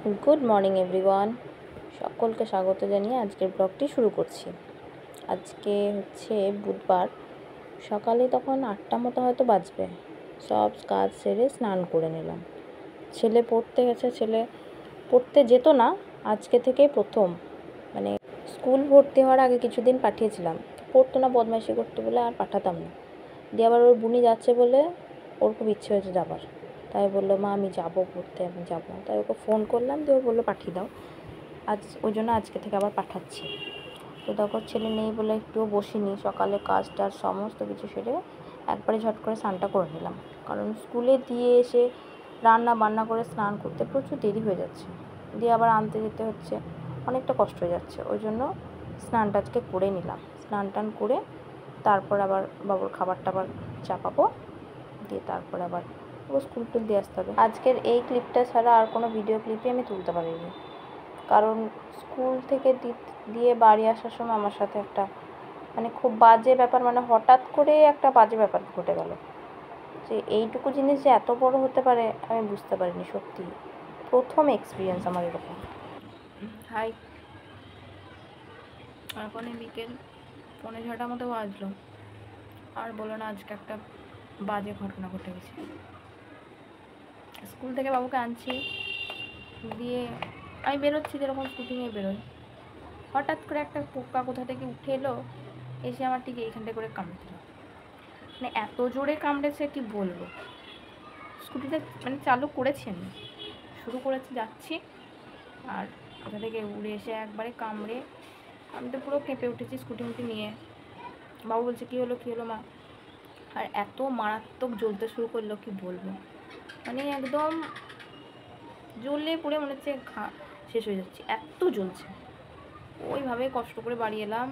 Good morning everyone, সকলকে স্বাগত জানিয়ে আজকের ব্লগটি শুরু করছি। আজকে হচ্ছে বুধবার, সকালে তখন 8টা মতো হয়তো বাজবে। সব কাজ সেরে স্নান করে নিলাম। ছেলে পড়তে গেছে, ছেলে পড়তে যেত না, আজকে থেকেই প্রথম। মানে স্কুল ভর্তি হওয়ার আগে কিছুদিন পাঠিয়েছিলাম, পড়তো না, বদমাইশি করতে বলে আর পাঠাতাম না। দিয়ে আবার ওর বুনি যাচ্ছে বলে ওর খুব ইচ্ছে হয়েছে যাবার, তাই বললো মা আমি যাবো পড়তে, আমি যাবো। তাই ওকে ফোন করলাম, দিয়ে ও বললো পাঠিয়ে দাও। ওই জন্য আজকে থেকে আবার পাঠাচ্ছি। তো দেখো ছেলে নেই বলে একটুও বসিনি, সকালে কাজটা সমস্ত কিছু সেরে একবারে ঝট করে স্নানটা করে নিলাম। কারণ স্কুলে দিয়ে এসে রান্না বান্না করে স্নান করতে প্রচুর দেরি হয়ে যাচ্ছে, দিয়ে আবার আনতে যেতে হচ্ছে, অনেকটা কষ্ট হয়ে যাচ্ছে। ওই জন্য স্নানটা আজকে করে নিলাম। স্নান টান করে তারপর আবার বাবুর খাবার টাবার চাপাবো, দিয়ে তারপর আবার ও স্কুল টুল দিয়ে আসতে হবে। আজকের এই ক্লিপটা ছাড়া আর কোনো ভিডিও ক্লিপই আমি তুলতে পারিনি, কারণ স্কুল থেকে দিয়ে বাড়ি আসার সময় আমার সাথে একটা খুব বাজে ব্যাপার, হঠাৎ করে একটা বাজে ব্যাপার ঘটে গেল। যে এইটুকু জিনিস যে এত বড় হতে পারে আমি বুঝতে পারিনি, সত্যি প্রথম এক্সপিরিয়েন্স আমার এরকম। হাই, এখন বিকেল 6:45 মতো বাজলো, আর বলো না আজকে একটা বাজে ঘটনা ঘটে গেছে। স্কুল থেকে বাবুকে আনছি, দিয়ে আমি বেরোচ্ছি, যেরকম স্কুটি নিয়ে বেরোই, হঠাৎ করে একটা পোকা কোথা থেকে উঠে এলো, এসে আমার ঠিক এইখানটা করে কামড়ে দিল। এত জোরে কামড়েছে কি বলবো। স্কুটিটা চালু করেছি, আমি শুরু করেছি, যাচ্ছি, আর কোথা থেকে উড়ে এসে একবারে কামড়ে আমি তো পুরো কেঁপে উঠেছি স্কুটি মুটি নিয়ে। বাবু বলছে কী হলো মা, আর এত মারাত্মক জ্বলতে শুরু করলো কি বলবো, একদম জ্বলে পুড়ে মনে হচ্ছে শেষ হয়ে যাচ্ছে, এত জ্বলছে। ওইভাবে কষ্ট করে বাড়ি এলাম।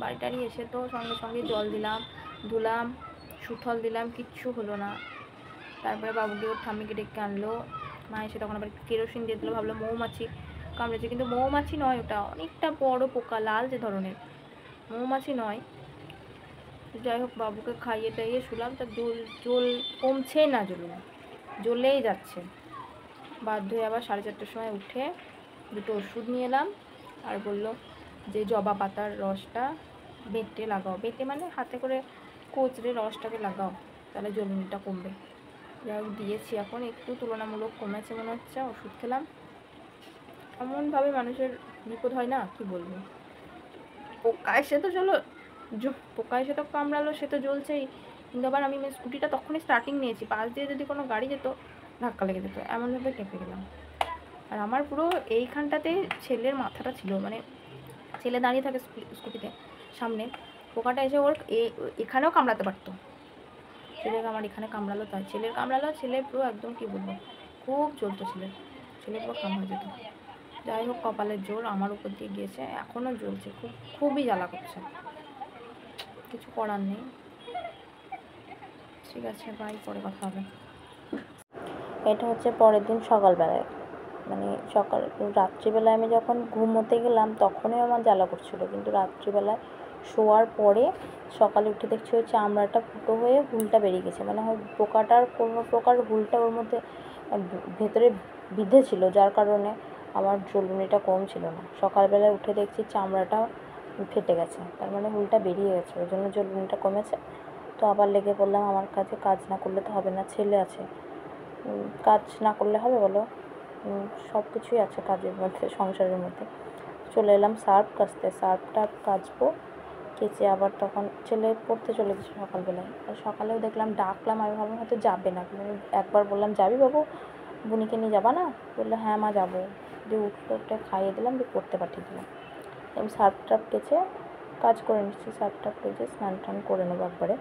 বাড়ি টাড়ি এসে তো সঙ্গে সঙ্গে জল দিলাম, ধুলাম, সুথল দিলাম, কিচ্ছু হলো না। তারপরে বাবুকে ওর ঠাম্মিকে ডেকে আনলো, মা এসে তখন আবার কেরোসিন দিয়ে দিল, ভাবলো মৌমাছি কামড়েছে, কিন্তু মৌমাছি নয়, ওটা অনেকটা বড় পোকা, লাল যে ধরনের, মৌমাছি নয়। যাই হোক, বাবুকে খাইয়ে টাইয়ে শুলাম, তা জল কমছে না, জ্বলেই যাচ্ছে। বাধ্য হয়ে আবার 4:30টার সময় উঠে 2টো ওষুধ নিয়ে এলাম, আর বললো যে জবা পাতার রসটা বেটে লাগাও, বেটে হাতে করে কোচড়ে রসটাকে লাগাও, তাহলে জ্বলুনিটা কমবে। যাই হোক দিয়েছি, এখন একটু তুলনামূলক কমেছে মনে হচ্ছে। ওষুধ খেলাম। এমনভাবে মানুষের বিপদ হয় না, কি বলবো। পোকা এসে তো কামড়ালো, সে তো জ্বলছেই, কিন্তু আবার আমি স্কুটিটা তখনই স্টার্টিং নিয়েছি, পাশ দিয়ে যদি কোনো গাড়ি যেত ধাক্কা লেগে যেত, এমনভাবে কেঁপে গেলাম। আর আমার পুরো এইখানটাতে ছেলের মাথাটা ছিল, ছেলে দাঁড়িয়ে থাকে স্কুটিতে সামনে, পোকাটা এসে ওর এখানেও কামড়াতে পারতো। ছেলের আমার এখানে কামড়ালো, তাই ছেলের কামড়ালো, ছেলে পুরো একদম কি বলবো, খুব জ্বলতো ছেলে পুরো কাম হয়ে যেত। যাই হোক, কপালের জোর আমার উপর দিয়ে গিয়েছে, এখনও জ্বলছে, খুবই জ্বালা করছে, কিছু করার নেই। ঠিক আছে, বাই, পরে কথা হবে। এটা হচ্ছে পরের দিন সকালবেলায়, রাত্রিবেলায় আমি যখন ঘুমোতে গেলাম তখনই আমার জ্বালা করছিল, কিন্তু রাত্রিবেলায় শোয়ার পরে সকালে উঠে দেখছি ওই চামড়াটা ফুটো হয়ে হুলটা বেরিয়ে গেছে, পোকাটার কোনো প্রকার হুলটা ওর মধ্যে ভেতরে বিঁধে ছিল, যার কারণে আমার জ্বলুনিটা কম ছিল না। সকালবেলায় উঠে দেখছি চামড়াটা ফেটে গেছে, তার হুলটা বেরিয়ে গেছে, ওই জন্য জ্বলুনিটা কমেছে। তো আবার লেগে পড়লাম আমার কাছে, কাজ না করলে তো হবে না, ছেলে আছে, কাজ না করলে হবে বলো, সব কিছুই আছে কাজের মধ্যে, সংসারের মধ্যে। চলে এলাম সার্ফ কাচতে, সার্ফটা কাচবো, কেচে আবার তখন ছেলে পড়তে চলে গেছে সকালবেলায়। আর সকালেও দেখলাম, ডাকলাম, আমি ভাবলাম হয়তো যাবে না, একবার বললাম যাবি বাবু, বুনিকে নিয়ে যাবা না, বললো হ্যাঁ মা যাবো। দিয়ে উঠতে খাইয়ে দিলাম, দিয়ে পড়তে পাঠিয়ে দিলাম। আমি সার্ফ টার্ফ কেচে কাজ করে নিচ্ছি, সার্ফ টার্ফ কেচে স্নান টান করে নেবো একবারে।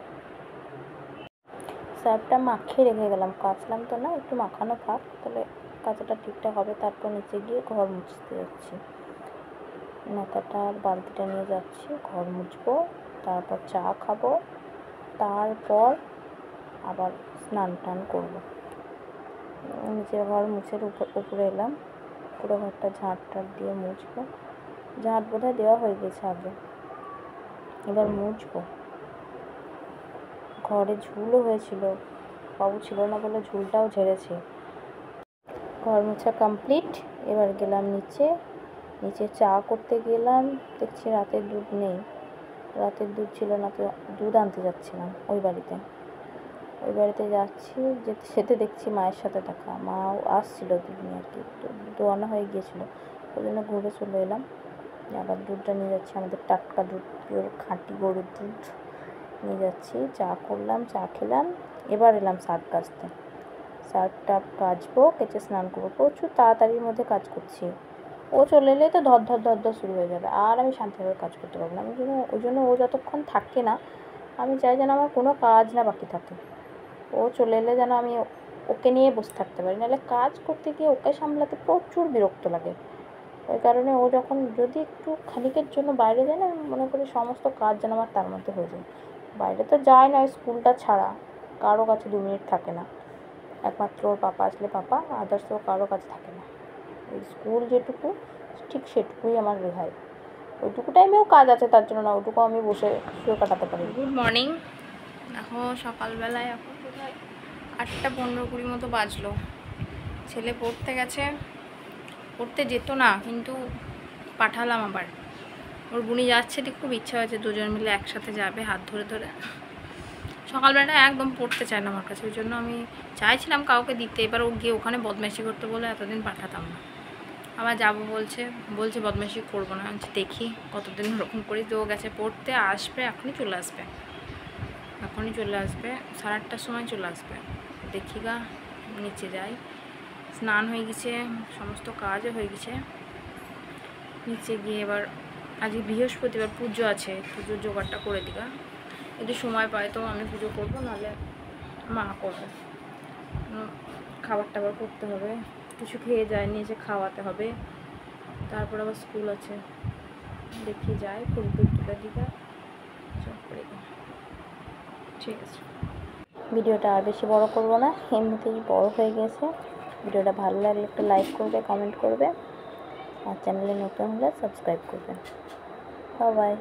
সার্ফটা মাখিয়ে রেখে গেলাম, কাচলাম তো না, একটু মাখানো থাক, তাহলে কাচাটা ঠিকঠাক হবে। তারপর নিচে গিয়ে ঘর মুছতে যাচ্ছি, নেতাটা আর বালতিটা নিয়ে যাচ্ছি, ঘর মুছবো, তারপর চা খাবো, তারপর আবার স্নান টান করবো। নিচের ঘর মুছের উপরে এলাম, পুরো ঘরটা ঝাঁট টাট দিয়ে মুছবো। ঝাঁট বোধহয় দেওয়া হয়ে গেছে আগে, এবার মুছবো। ঘরে ঝুলও হয়েছিল, বাবু ছিল না বলে ঝুলটাও ঝেড়েছি। ঘর মোছা কমপ্লিট। এবার গেলাম নিচে চা করতে গেলাম, দেখছি রাতের দুধ নেই, রাতের দুধ ছিল না, তো দুধ আনতে যাচ্ছিলাম ওই বাড়িতে যাচ্ছি, যেতে দেখছি মায়ের সাথে দেখা, মাও আসছিল দুধ নিয়ে আর কি, দোয়ানো হয়ে গিয়েছিলো, ওই জন্য ঘুরে চলে এলাম। আবার দুধটা নিয়ে যাচ্ছি, আমাদের টাটকা দুধ, পিওর খাঁটি গরুর দুধ নিয়ে যাচ্ছি। চা করলাম, চা খেলাম, এবার এলাম শার্ট কাচতে। শার্টটা কাচবো, কেচে স্নান করবো, প্রচুর তাড়াতাড়ির মধ্যে কাজ করছি। ও চলে এলে তো ধর শুরু হয়ে যাবে, আর আমি শান্তিভাবে কাজ করতে পারবো না। ওই জন্য ও যতক্ষণ থাকে না, আমি চাই যেন আমার কোনো কাজ না বাকি থাকে। ও চলে এলে যেন আমি ওকে নিয়ে বসে থাকতে পারি, নাহলে কাজ করতে গিয়ে ওকে সামলাতে প্রচুর বিরক্ত লাগে। ওই কারণে ও যখন যদি একটু খানিকের জন্য বাইরে যায় না, আমি মনে করি সমস্ত কাজ যেন আমার তার মধ্যে হয়ে যায়। বাইরে তো যায় না, ওই স্কুলটা ছাড়া কারো কাছে 2 মিনিট থাকে না, একমাত্র ওর পাপা আসলে পাপা, আদার্স ও কারো কাছে থাকে না। এই স্কুল যেটুকু, ঠিক সেটুকুই আমার রেহাই। ওইটুকু টাইমেও কাজ আছে, তার জন্য না, ওইটুকু আমি বসে শুয়ে কাটাতে পারি। Good morning. এখন সকালবেলায় এখন কোথায় 8টা 15-20 মতো বাজলো। ছেলে পড়তে যেত না, কিন্তু পাঠালাম আবার। ওর বুনি যাচ্ছে, ঠিক খুব ইচ্ছা হয়েছে দুজন মিলে একসাথে যাবে, হাত ধরে ধরে। সকালবেলাটা একদম পড়তে চায় না আমার কাছে, ওই জন্য আমি চাইছিলাম কাউকে দিতে, এবার ও গিয়ে ওখানে বদমাইশি করতে বলে এতদিন পাঠাতাম না। আবার যাবো বলছে বদমাইশি করবো না, দেখি কতদিন ওরকম করি। তো ও গেছে পড়তে, আসবে এখনই চলে আসবে 8:30 সময় চলে আসবে। দেখি গা, নিচে যাই, স্নান হয়ে গেছে, সমস্ত কাজও হয়ে গেছে। নিচে গিয়ে এবার আজকে বৃহস্পতিবার, পুজো আছে, পুজোর জোগাড়টা করে দিগা। যদি সময় পায় তো আমি পুজো করবো, নাহলে মা করবে। খাবার টাবার করতে হবে, কিছু খেয়ে যায়, নিয়ে এসে খাওয়াতে হবে, তারপর আবার স্কুল আছে। দেখি যাই, ফুল তুলে দিগা, সব করে দিই। ঠিক আছে, ভিডিওটা আর বেশি বড় করব না, এমনিতেই বড় হয়ে গেছে। ভিডিওটা ভালো লাগলে একটু লাইক করবে, কমেন্ট করবে, আর চ্যানেলে নতুন হলে সাবস্ক্রাইব করবেন। Bye bye.